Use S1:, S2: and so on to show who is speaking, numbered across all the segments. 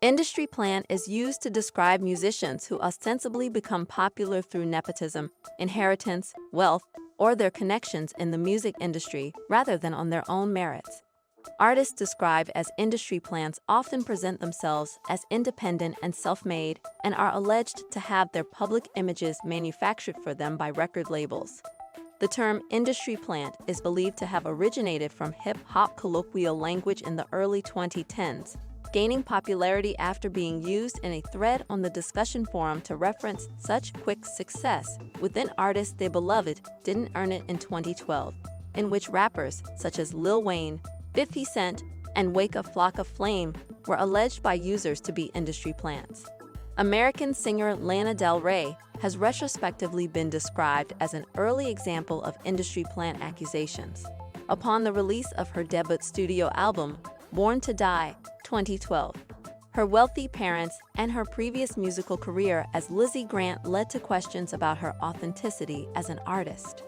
S1: Industry plant is used to describe musicians who ostensibly become popular through nepotism, inheritance, wealth, or their connections in the music industry rather than on their own merits. Artists described as industry plants often present themselves as independent and self-made and are alleged to have their public images manufactured for them by record labels. The term industry plant is believed to have originated from hip-hop colloquial language in the early 2010s, gaining popularity after being used in a thread on the discussion forum to reference such quick success within artists they beloved didn't earn it in 2012, in which rappers such as Lil Wayne, 50 Cent, and Wake a Flock of Flame were alleged by users to be industry plants. American singer Lana Del Rey has retrospectively been described as an early example of industry plant accusations. Upon the release of her debut studio album, Born to Die, 2012. Her wealthy parents and her previous musical career as Lizzie Grant led to questions about her authenticity as an artist.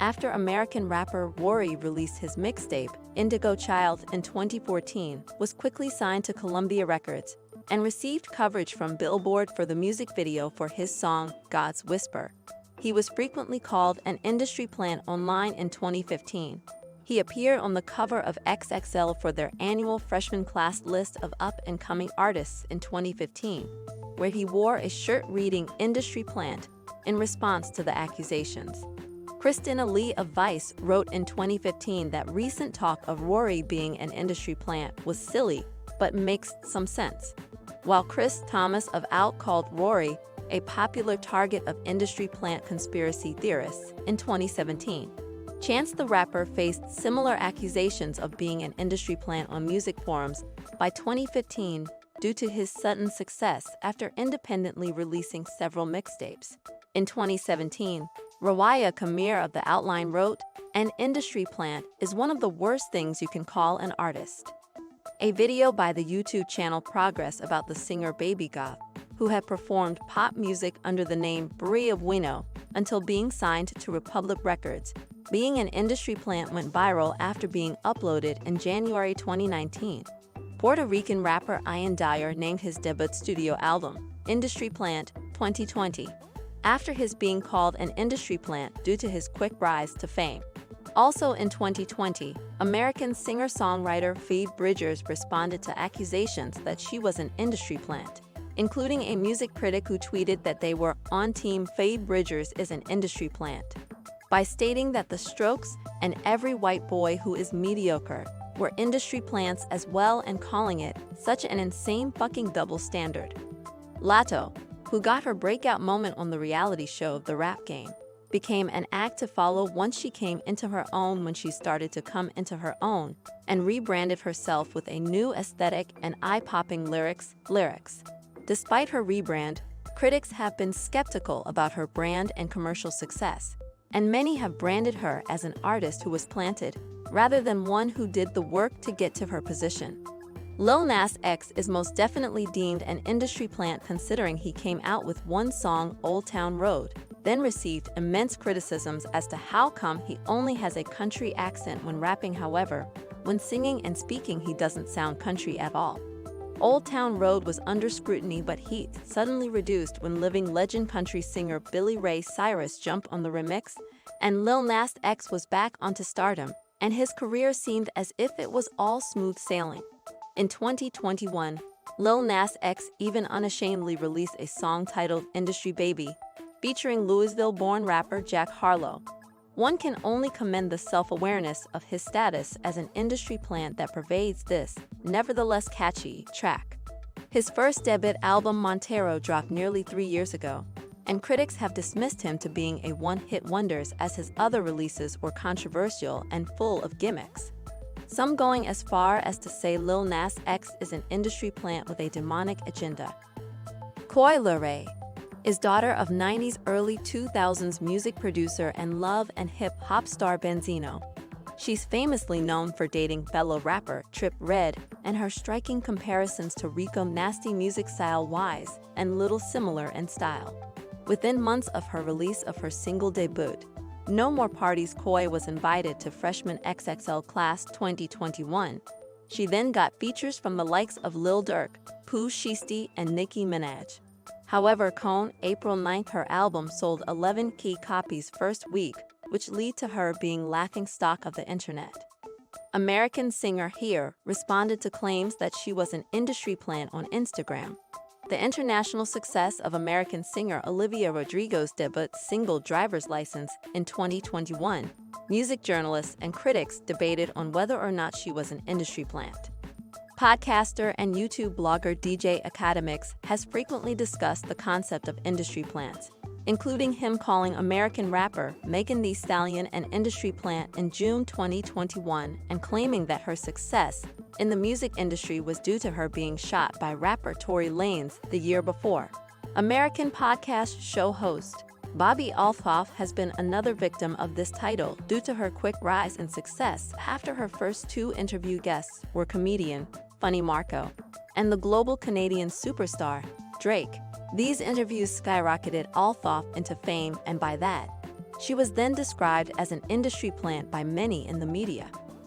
S1: After American rapper Rory released his mixtape, Indigo Child, in 2014, was quickly signed to Columbia Records and received coverage from Billboard for the music video for his song, God's Whisper. He was frequently called an industry plant online in 2015. He appeared on the cover of XXL for their annual freshman class list of up-and-coming artists in 2015, where he wore a shirt reading Industry Plant in response to the accusations. Christina Lee of Vice wrote in 2015 that recent talk of Rory being an industry plant was silly, but makes some sense, while Chris Thomas of Out called Rory a popular target of industry plant conspiracy theorists in 2017. Chance the Rapper faced similar accusations of being an industry plant on music forums by 2015 due to his sudden success after independently releasing several mixtapes. In 2017, Rawaya Kamir of The Outline wrote, "An industry plant is one of the worst things you can call an artist." A video by the YouTube channel Progress about the singer Baby Goth, who had performed pop music under the name Bria Bueno until being signed to Republic Records, being an industry plant went viral after being uploaded in January 2019. Puerto Rican rapper Ian Dyer named his debut studio album, Industry Plant, 2020, after his being called an industry plant due to his quick rise to fame. Also in 2020, American singer-songwriter Phoebe Bridgers responded to accusations that she was an industry plant, including a music critic who tweeted that they were on team Phoebe Bridgers is an industry plant, by stating that the Strokes and Every White Boy Who Is Mediocre were industry plants as well and calling it such an insane fucking double standard. Lato, who got her breakout moment on the reality show The Rap Game, became an act to follow once she came into her own when she started to come into her own and rebranded herself with a new aesthetic and eye-popping lyrics. Despite her rebrand, critics have been skeptical about her brand and commercial success, and many have branded her as an artist who was planted, rather than one who did the work to get to her position. Lil Nas X is most definitely deemed an industry plant considering he came out with one song, Old Town Road, then received immense criticisms as to how come he only has a country accent when rapping. However, when singing and speaking he doesn't sound country at all. Old Town Road was under scrutiny, but heat suddenly reduced when living legend country singer Billy Ray Cyrus jumped on the remix, and Lil Nas X was back onto stardom, and his career seemed as if it was all smooth sailing. In 2021, Lil Nas X even unashamedly released a song titled Industry Baby, featuring Louisville-born rapper Jack Harlow. One can only commend the self-awareness of his status as an industry plant that pervades this, nevertheless catchy, track. His first debut album Montero dropped nearly 3 years ago, and critics have dismissed him to being a one-hit wonder as his other releases were controversial and full of gimmicks. Some going as far as to say Lil Nas X is an industry plant with a demonic agenda. Coi Leray is daughter of 90s early 2000s music producer and love and hip-hop star Benzino. She's famously known for dating fellow rapper Trip Red and her striking comparisons to Rico Nasty music style-wise and little similar in style. Within months of her release of her single debut, No More Parties, Coi was invited to freshman XXL class 2021, She then got features from the likes of Lil Durk, Pooh Shiesty, and Nicki Minaj. However, on April 9th, her album sold 11 key copies first week, which led to her being lacking stock of the internet. American singer Here responded to claims that she was an industry plant on Instagram. The international success of American singer Olivia Rodrigo's debut single Driver's License in 2021, music journalists and critics debated on whether or not she was an industry plant. Podcaster and YouTube blogger DJ Academics has frequently discussed the concept of industry plants, including him calling American rapper Megan Thee Stallion an industry plant in June 2021 and claiming that her success in the music industry was due to her being shot by rapper Tory Lanez the year before. American podcast show host Bobby Althoff has been another victim of this title due to her quick rise in success after her first two interview guests were comedian Funny Marco and the global Canadian superstar Drake. These interviews skyrocketed Althoff into fame, and by that, she was then described as an industry plant by many in the media.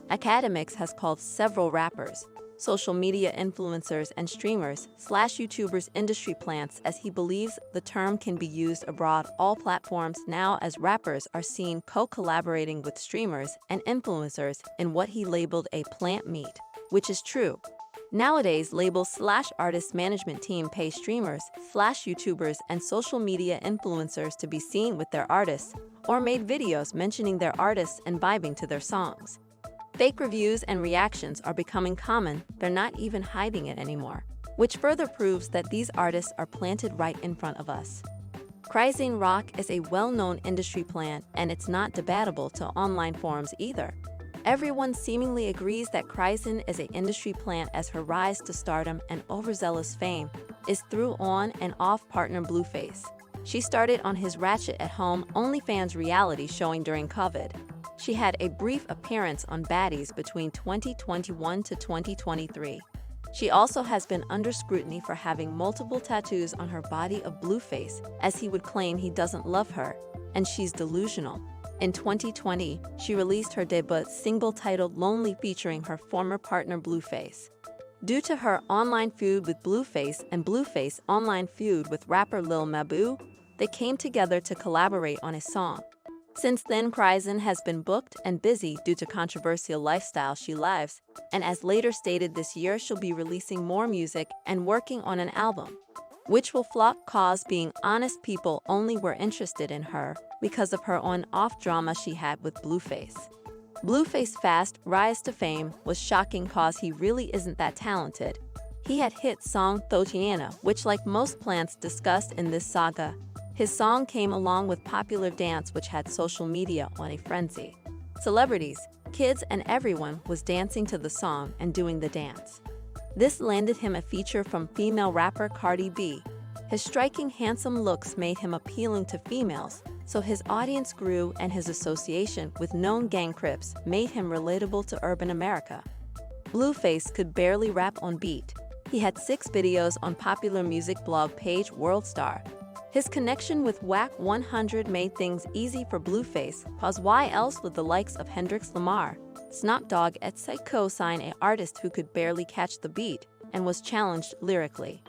S1: Academics has called several rappers, social media influencers, and streamers/YouTubers industry plants, as he believes the term can be used abroad all platforms now, as rappers are seen co-collaborating with streamers and influencers in what he labeled a plant meet, which is true. Nowadays, labels/artist management team pay streamers/YouTubers and social media influencers to be seen with their artists or made videos mentioning their artists and vibing to their songs. Fake reviews and reactions are becoming common, they're not even hiding it anymore, which further proves that these artists are planted right in front of us. Cryzine Rock is a well-known industry plant, and it's not debatable to online forums either. Everyone seemingly agrees that Cryzine is an industry plant, as her rise to stardom and overzealous fame is through on and off partner Blueface. She started on his Ratchet at Home OnlyFans reality showing during COVID. She had a brief appearance on Baddies between 2021 to 2023. She also has been under scrutiny for having multiple tattoos on her body of Blueface, as he would claim he doesn't love her, and she's delusional. In 2020, she released her debut single titled Lonely, featuring her former partner Blueface. Due to her online feud with Blueface and Blueface online feud with rapper Lil Mabu, they came together to collaborate on a song. Since then, Cryzine has been booked and busy due to controversial lifestyle she lives, and as later stated this year, she'll be releasing more music and working on an album, which will flop, cause being honest, people only were interested in her because of her on-off drama she had with Blueface. Blueface's fast rise to fame was shocking, cause he really isn't that talented. He had hit song Thotiana, which, like most plants discussed in this saga, his song came along with popular dance which had social media on a frenzy. Celebrities, kids, and everyone was dancing to the song and doing the dance. This landed him a feature from female rapper Cardi B. His striking, handsome looks made him appealing to females, so his audience grew, and his association with known gang crips made him relatable to urban America. Blueface could barely rap on beat. He had 6 videos on popular music blog page WorldStar. His connection with Whack 100 made things easy for Blueface, cause why else would the likes of Hendrix Lamar, Snoop Dogg, etc. co-sign an artist who could barely catch the beat and was challenged lyrically.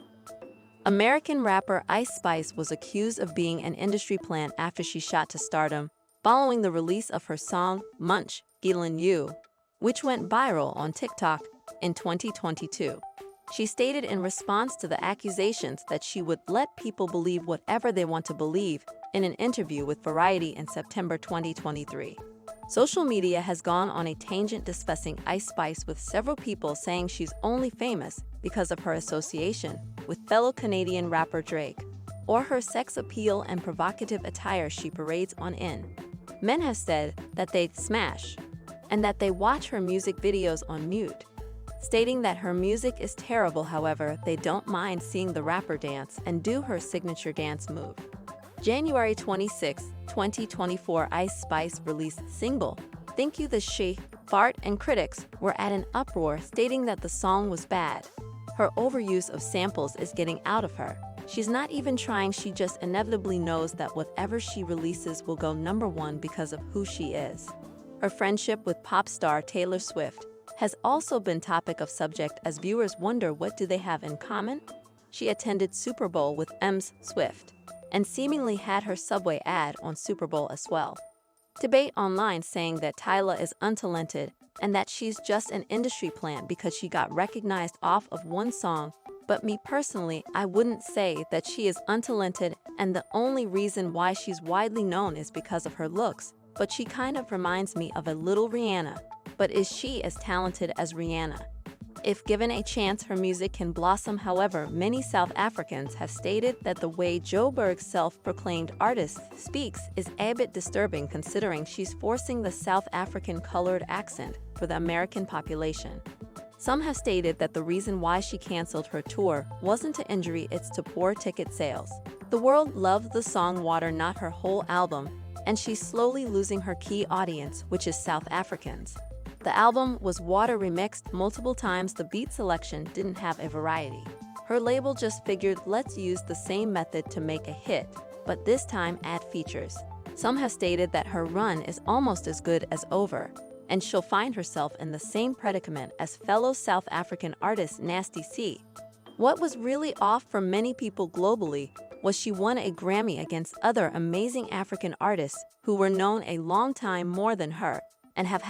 S1: American rapper Ice Spice was accused of being an industry plant after she shot to stardom following the release of her song Munch, Gilin You, which went viral on TikTok in 2022. She stated in response to the accusations that she would let people believe whatever they want to believe in an interview with Variety in September 2023. Social media has gone on a tangent discussing Ice Spice, with several people saying she's only famous because of her association with fellow Canadian rapper Drake, or her sex appeal and provocative attire she parades on in. Men have said that they'd smash, and that they watch her music videos on mute, stating that her music is terrible. However, they don't mind seeing the rapper dance and do her signature dance move. January 26, 2024, Ice Spice released single Thank You the She Fart, and critics were at an uproar, stating that the song was bad. Her overuse of samples is getting out of her. She's not even trying, she just inevitably knows that whatever she releases will go #1 because of who she is. Her friendship with pop star Taylor Swift has also been topic of subject as viewers wonder what do they have in common. She attended Super Bowl with Ms. Swift and seemingly had her Subway ad on Super Bowl as well. Debate online saying that Tyla is untalented and that she's just an industry plant because she got recognized off of one song, but me personally, I wouldn't say that she is untalented and the only reason why she's widely known is because of her looks, but she kind of reminds me of a little Rihanna. But is she as talented as Rihanna? If given a chance, her music can blossom. However, many South Africans have stated that the way Joburg's self-proclaimed artist speaks is a bit disturbing considering she's forcing the South African colored accent for the American population. Some have stated that the reason why she canceled her tour wasn't to injury, it's to poor ticket sales. The world loved the song Water, not her whole album, and she's slowly losing her key audience, which is South Africans. The album was Water remixed multiple times. The beat selection didn't have a variety. Her label just figured let's use the same method to make a hit, but this time add features. Some have stated that her run is almost as good as over, and she'll find herself in the same predicament as fellow South African artist Nasty C. What was really off for many people globally was she won a Grammy against other amazing African artists who were known a long time more than her and have